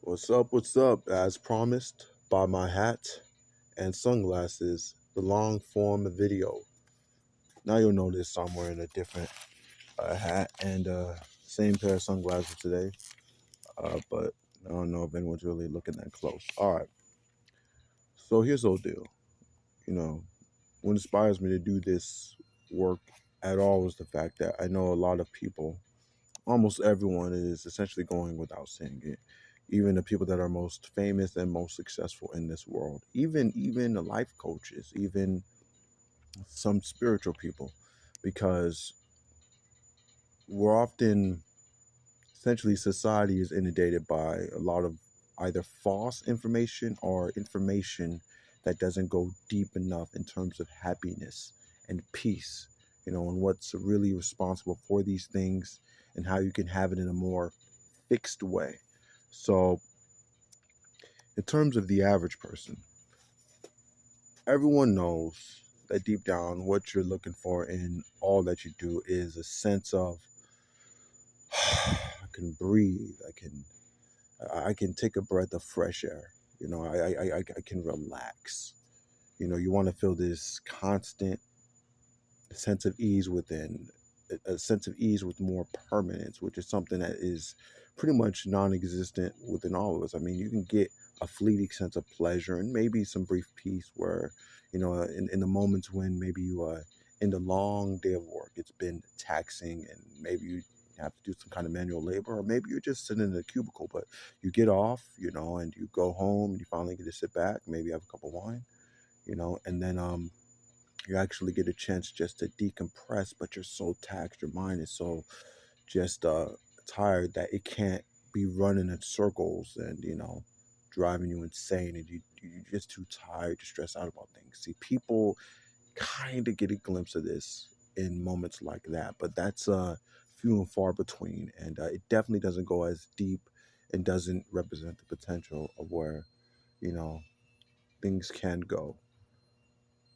What's up? What's up? As promised, by my hat and sunglasses, the long form video. Now you'll notice I'm wearing a different hat and same pair of sunglasses today, but I don't know if anyone's really looking that close. All right, so here's the whole deal. You know, what inspires me to do this work at all is the fact that I know a lot of people, almost everyone, is essentially going without saying it. Even the people that are most famous and most successful in this world, even the life coaches, even some spiritual people, because we're often, essentially, society is inundated by a lot of either false information or information that doesn't go deep enough in terms of happiness and peace, and what's really responsible for these things and how you can have it in a more fixed way. So, in terms of the average person, everyone knows that deep down what you're looking for in all that you do is a sense of I can breathe, I can take a breath of fresh air. I can relax. You want to feel this constant sense of ease within, a sense of ease with more permanence, which is something that is pretty much non-existent within all of us. I mean, you can get a fleeting sense of pleasure and maybe some brief peace where, in the moments when maybe you in the long day of work, it's been taxing and maybe you have to do some kind of manual labor, or maybe you're just sitting in a cubicle, but you get off, and you go home and you finally get to sit back, maybe have a cup of wine, and then you actually get a chance just to decompress, but you're so taxed, your mind is so just tired that it can't be running in circles and driving you insane, and you're just too tired to stress out about things. See, people kind of get a glimpse of this in moments like that, but that's few and far between, and it definitely doesn't go as deep and doesn't represent the potential of where you know things can go.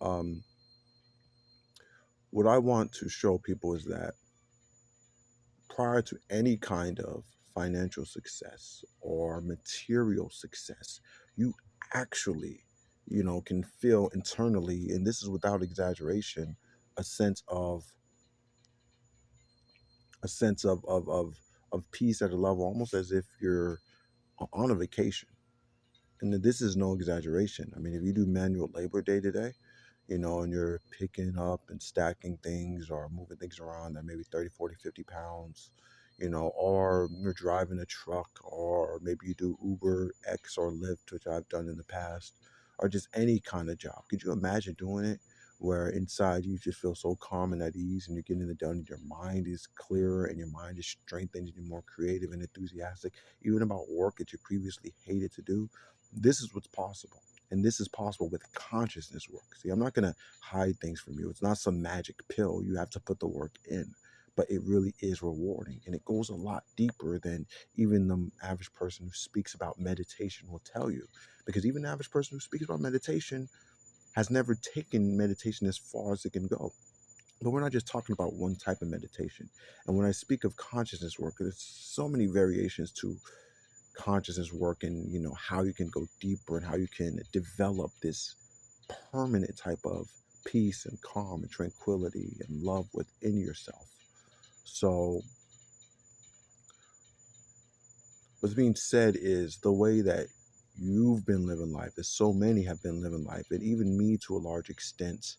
um what I want to show people is that prior to any kind of financial success or material success, you actually, can feel internally, and this is without exaggeration, a sense of a sense of peace at a level almost as if you're on a vacation. And this is no exaggeration. I mean, if you do manual labor day to day, and you're picking up and stacking things or moving things around that maybe 30, 40, 50 pounds, or you're driving a truck, or maybe you do Uber X or Lyft, which I've done in the past, or just any kind of job. Could you imagine doing it where inside you just feel so calm and at ease and you're getting it done and your mind is clearer and your mind is strengthened and you're more creative and enthusiastic, even about work that you previously hated to do? This is what's possible. And this is possible with consciousness work. See, I'm not going to hide things from you. It's not some magic pill. You have to put the work in. But it really is rewarding. And it goes a lot deeper than even the average person who speaks about meditation will tell you. Because even the average person who speaks about meditation has never taken meditation as far as it can go. But we're not just talking about one type of meditation. And when I speak of consciousness work, there's so many variations to consciousness work, and how you can go deeper and how you can develop this permanent type of peace and calm and tranquility and love within yourself. So what's being said is the way that you've been living life, as so many have been living life, and even me to a large extent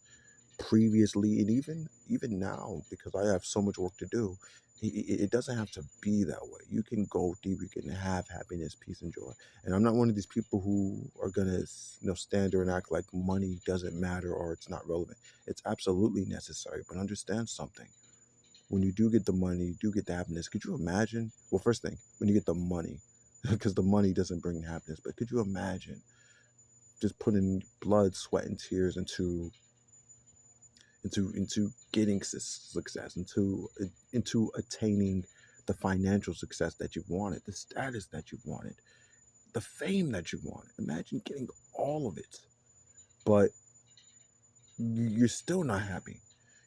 previously, and even now, because I have so much work to do, it doesn't have to be that way. You can go deep, you can have happiness, peace, and joy. And I'm not one of these people who are gonna stand there and act like money doesn't matter or it's not relevant. It's absolutely necessary, but understand something. When you do get the money, you do get the happiness. Could you imagine? Well, first thing, when you get the money, because the money doesn't bring happiness, but could you imagine just putting blood, sweat, and tears into getting success, into attaining the financial success that you've wanted, the status that you've wanted, the fame that you've wanted? Imagine getting all of it, but you're still not happy.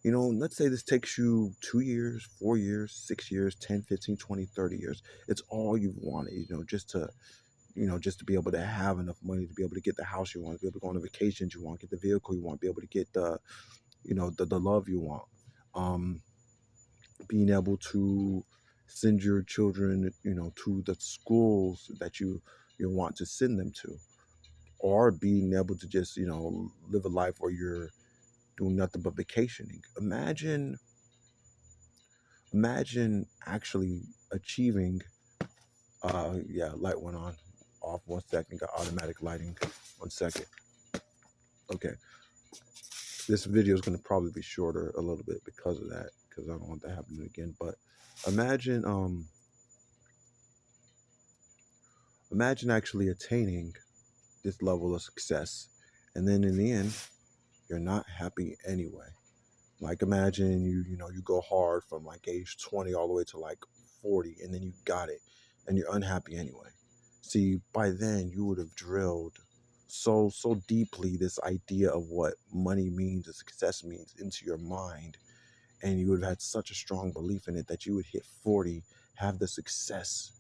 Let's say this takes you 2 years, 4 years, 6 years, 10, 15, 20, 30 years. It's all you've wanted, just to just to be able to have enough money to be able to get the house you want, to be able to go on the vacations you want, get the vehicle you want, be able to get the love you want. Um, Being able to send your children, to the schools that you want to send them to, or being able to just, live a life where you're doing nothing but vacationing. Imagine actually achieving. Yeah, light went on, off. 1 second, got automatic lighting. 1 second. Okay, this video is going to probably be shorter a little bit because of that, because I don't want that happening again. But imagine, imagine actually attaining this level of success, and then in the end, you're not happy anyway. Like, imagine you go hard from like age 20 all the way to like 40, and then you got it, and you're unhappy anyway. See, by then you would have drilled so deeply this idea of what money means and success means into your mind, and you would have had such a strong belief in it that you would hit 40, have the success,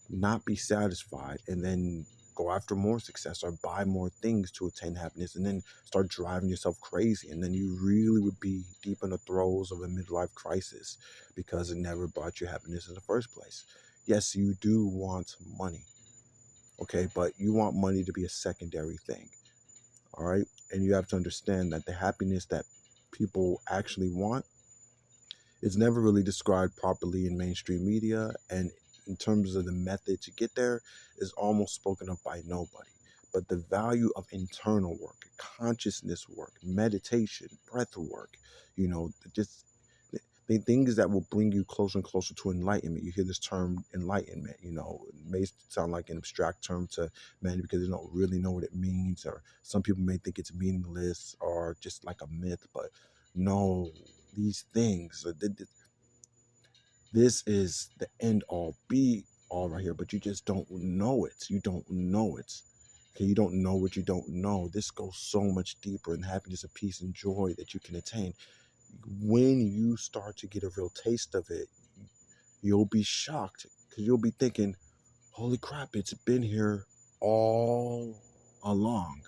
not be satisfied, and then go after more success or buy more things to attain happiness, and then start driving yourself crazy. And then you really would be deep in the throes of a midlife crisis because it never brought you happiness in the first place. Yes, you do want money, okay, but you want money to be a secondary thing, all right? And you have to understand that the happiness that people actually want is never really described properly in mainstream media, and in terms of the method to get there is almost spoken of by nobody. But the value of internal work, consciousness work, meditation, breath work, just the things that will bring you closer and closer to enlightenment. You hear this term enlightenment, it may sound like an abstract term to many because they don't really know what it means, or some people may think it's meaningless or just like a myth, but no, these things, this is the end all be all right here, but you just don't know it. You don't know it. Okay, you don't know what you don't know. This goes so much deeper in happiness and peace and joy that you can attain. When you start to get a real taste of it, you'll be shocked because you'll be thinking, holy crap, it's been here all along.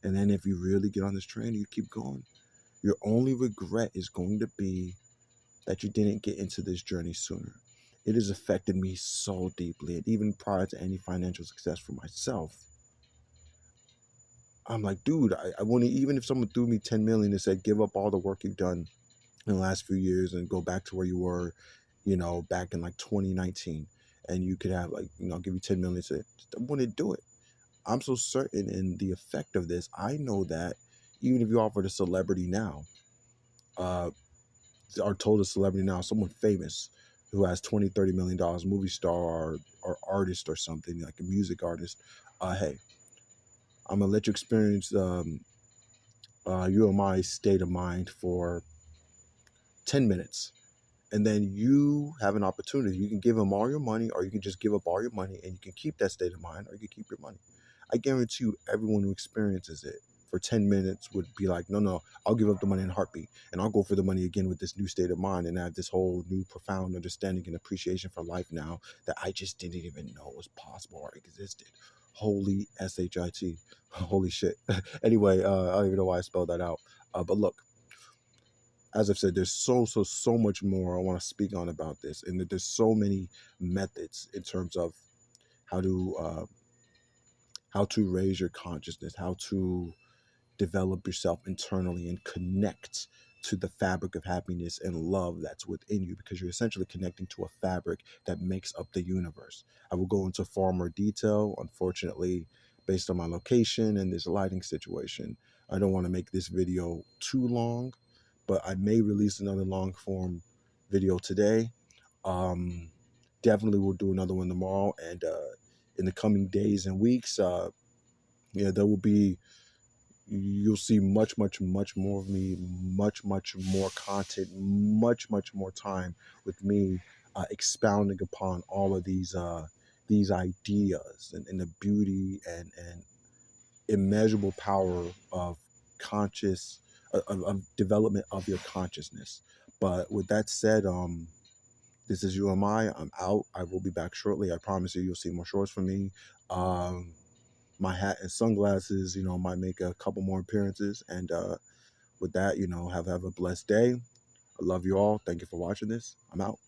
And then if you really get on this train, you keep going, your only regret is going to be that you didn't get into this journey sooner. It has affected me so deeply. And even prior to any financial success for myself, I'm like, dude, I want to, even if someone threw me 10 million and said, give up all the work you've done in the last few years and go back to where you were, back in like 2019, and you could have like, I'll give you 10 million, say, I want to do it. I'm so certain in the effect of this. I know that even if you offered a celebrity now, or told a celebrity now, someone famous who has 20, $30 million, movie star or artist or something, like a music artist, hey, I'm gonna let you experience my state of mind for 10 minutes. And then you have an opportunity. You can give them all your money, or you can just give up all your money and you can keep that state of mind, or you can keep your money. I guarantee you, everyone who experiences it for 10 minutes would be like, no, I'll give up the money in a heartbeat, and I'll go for the money again with this new state of mind, and have this whole new profound understanding and appreciation for life now that I just didn't even know was possible or existed. Holy shit. Holy shit. Anyway, I don't even know why I spelled that out. But look, as I've said, there's so much more I want to speak on about this, and that there's so many methods in terms of how to raise your consciousness, how to develop yourself internally and connect to the fabric of happiness and love that's within you, because you're essentially connecting to a fabric that makes up the universe. I will go into far more detail. Unfortunately, based on my location and this lighting situation, I don't want to make this video too long, but I may release another long form video today. Definitely will do another one tomorrow, and in the coming days and weeks, there will be, you'll see much more of me, much more content, much more time with me, expounding upon all of these ideas, and the beauty and immeasurable power of of development of your consciousness. But with that said, This is UMI. I'm out. I will be back shortly. I promise you, you'll see more shorts from me. My hat and sunglasses, might make a couple more appearances. And with that, have a blessed day. I love you all. Thank you for watching this. I'm out.